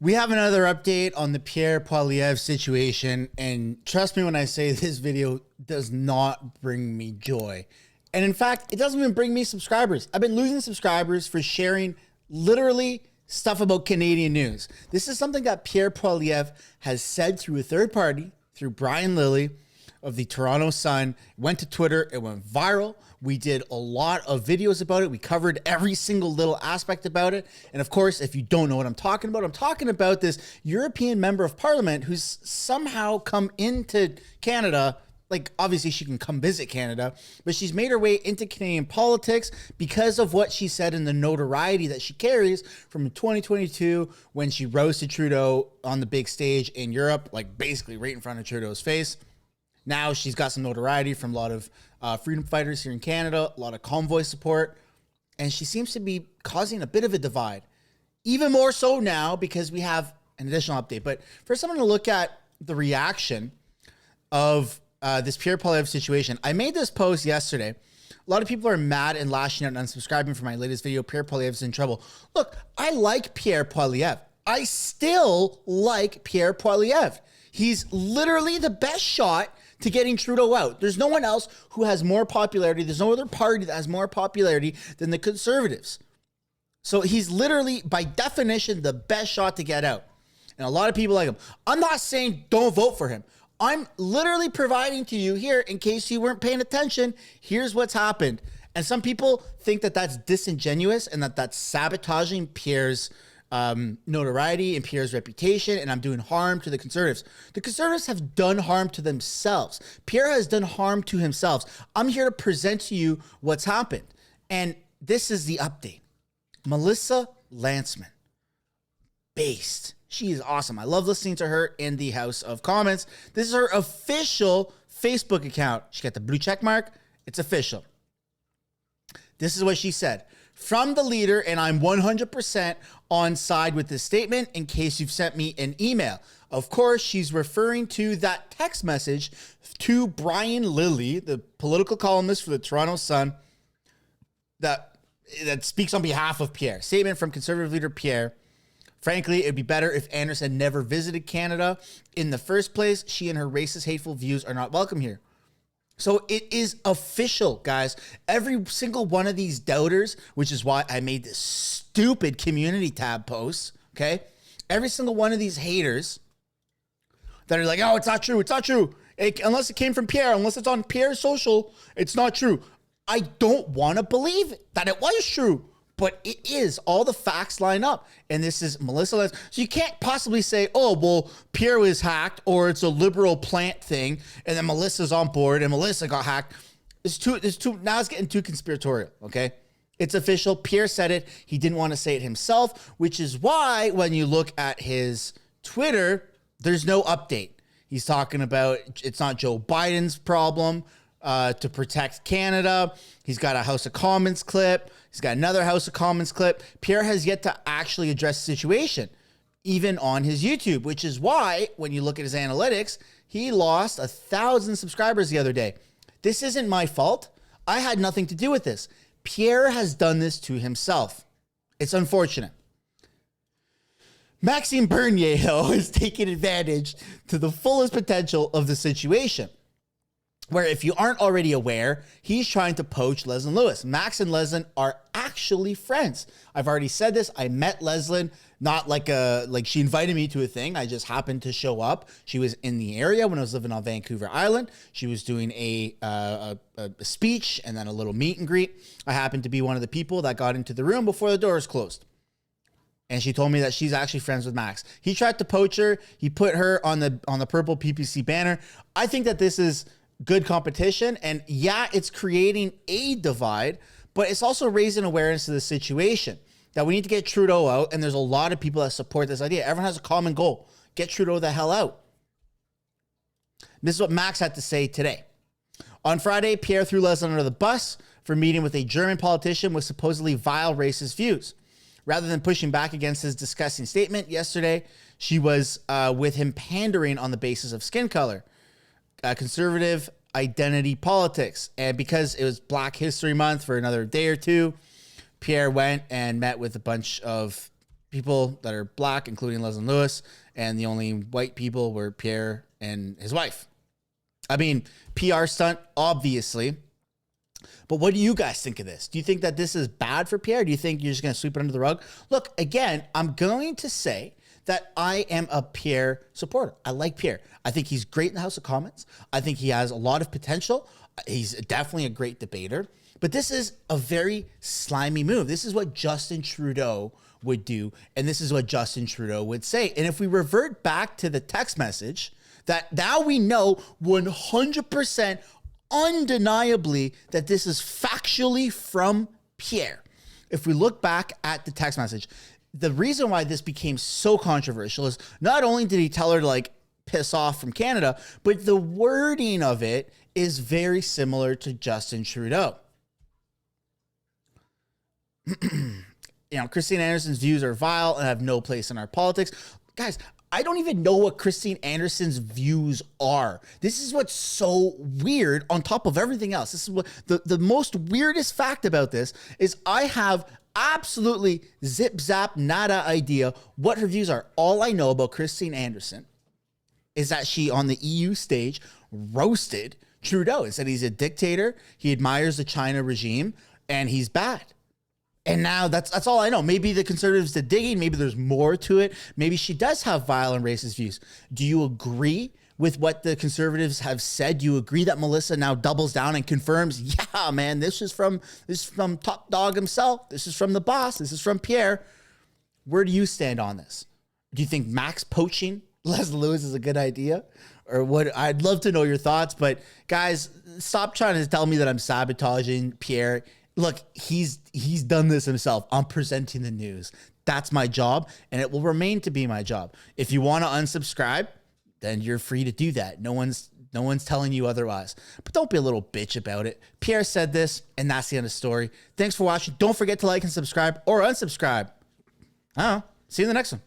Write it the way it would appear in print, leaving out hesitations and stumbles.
We have another update on the Pierre Poilievre situation, and trust me when I say this video does not bring me joy. And in fact, it doesn't even bring me subscribers. I've been losing subscribers for sharing literally stuff about Canadian news. This is something that Pierre Poilievre has said through a third party, through Brian Lilly of the Toronto Sun. It went to Twitter, it went viral. We did a lot of videos about it. We covered every single little aspect about it. And of course, if you don't know what I'm talking about this European member of parliament who's somehow come into Canada. Like, obviously she can come visit Canada, but she's made her way into Canadian politics because of what she said in the notoriety that she carries from 2022 when she roasted Trudeau on the big stage in Europe, like basically right in front of Trudeau's face. Now she's got some notoriety from a lot of freedom fighters here in Canada, a lot of convoy support, and she seems to be causing a bit of a divide. Even more so now because we have an additional update. But first, I'm going to look at the reaction of this Pierre Poilievre situation. I made this post yesterday. A lot of people are mad and lashing out and unsubscribing from my latest video. Pierre Poilievre's in trouble. Look, I like Pierre Poilievre. I still like Pierre Poilievre. He's literally the best shot to getting Trudeau out. There's no one else who has more popularity. There's no other party that has more popularity than the Conservatives. So he's literally, by definition, the best shot to get out. And a lot of people like him. I'm not saying don't vote for him. I'm literally providing to you here, in case you weren't paying attention, here's what's happened. And some people think that that's disingenuous and that that's sabotaging Pierre's notoriety and Pierre's reputation, and I'm doing harm to the Conservatives. The Conservatives have done harm to themselves. Pierre has done harm to himself. I'm here to present to you what's happened. And this is the update. Melissa Lantsman. Based. She is awesome. I love listening to her in the House of Commons. This is her official Facebook account. She got the blue check mark. It's official. This is what she said. From the leader, and I'm 100% on side with this statement in case you've sent me an email. Of course, she's referring to that text message to Brian Lilly, the political columnist for the Toronto Sun, that speaks on behalf of Pierre. Statement from Conservative leader Pierre. Frankly, it'd be better if Anderson never visited Canada in the first place. She and her racist, hateful views are not welcome here. So it is official, guys. Every single one of these doubters, which is why I made this stupid community tab post, okay? Every single one of these haters that are like, oh, it's not true, unless it came from Pierre, unless it's on Pierre's social, it's not true. I don't want to believe that it was true. But it is. All the facts line up. And this is Melissa Lantsman. So you can't possibly say, oh, well, Pierre was hacked or it's a liberal plant thing and then Melissa's on board and Melissa got hacked. Now it's getting too conspiratorial, okay? It's official. Pierre said it. He didn't want to say it himself, which is why when you look at his Twitter, there's no update. He's talking about it's not Joe Biden's problem to protect Canada. He's got a House of Commons clip. He's got another House of Commons clip. Pierre has yet to actually address the situation, even on his YouTube, which is why when you look at his analytics, he lost 1,000 subscribers the other day. This isn't my fault. I had nothing to do with this. Pierre has done this to himself. It's unfortunate. Maxime Bernier, though, is taking advantage to the fullest potential of the situation. Where if you aren't already aware, he's trying to poach Leslyn Lewis. Max and Leslyn are actually friends. I've already said this. I met Leslyn, not like she invited me to a thing. I just happened to show up. She was in the area when I was living on Vancouver Island. She was doing a speech and then a little meet and greet. I happened to be one of the people that got into the room before the doors closed. And she told me that she's actually friends with Max. He tried to poach her. He put her on the purple PPC banner. I think that this is good competition, and yeah, it's creating a divide, but it's also raising awareness of the situation that we need to get Trudeau out, and there's a lot of people that support this idea. Everyone has a common goal. Get Trudeau the hell out. This is what Max had to say today. On Friday, Pierre threw Leslyn under the bus for meeting with a German politician with supposedly vile racist views. Rather than pushing back against his disgusting statement yesterday, she was with him pandering on the basis of skin color. Conservative identity politics. And because it was Black History Month for another day or two, Pierre went and met with a bunch of people that are black, including Leslie Lewis, and the only white people were Pierre and his wife. I mean, PR stunt, obviously. But what do you guys think of this? Do you think that this is bad for Pierre? Do you think you're just going to sweep it under the rug? Look, again, I'm going to say that I am a Pierre supporter. I like Pierre. I think he's great in the House of Commons. I think he has a lot of potential. He's definitely a great debater. But this is a very slimy move. This is what Justin Trudeau would do, and this is what Justin Trudeau would say. And if we revert back to the text message, that now we know 100% undeniably that this is factually from Pierre. If we look back at the text message, the reason why this became so controversial is not only did he tell her to like piss off from Canada, but the wording of it is very similar to Justin Trudeau. You know, Christine Anderson's views are vile and have no place in our politics. Guys, I don't even know what Christine Anderson's views are. This is what's so weird on top of everything else. This is what the most weirdest fact about this is I have absolutely zip zap nada idea what her views are. All I know about Christine Anderson is that she on the EU stage roasted Trudeau and said he's a dictator, he admires the China regime, and he's bad. And now that's all I know. Maybe the Conservatives did digging. Maybe there's more to it. Maybe she does have violent racist views. Do you agree with what the Conservatives have said? Do you agree that Melissa now doubles down and confirms, yeah, man, this is from top dog himself. This is from the boss. This is from Pierre. Where do you stand on this? Do you think Max poaching Leslie Lewis is a good idea? Or what? I'd love to know your thoughts. But guys, stop trying to tell me that I'm sabotaging Pierre. Look, he's done this himself. I'm presenting the news. That's my job, and it will remain to be my job. If you want to unsubscribe, then you're free to do that. No one's telling you otherwise. But don't be a little bitch about it. Pierre said this, and that's the end of the story. Thanks for watching. Don't forget to like and subscribe or unsubscribe. I don't know. See you in the next one.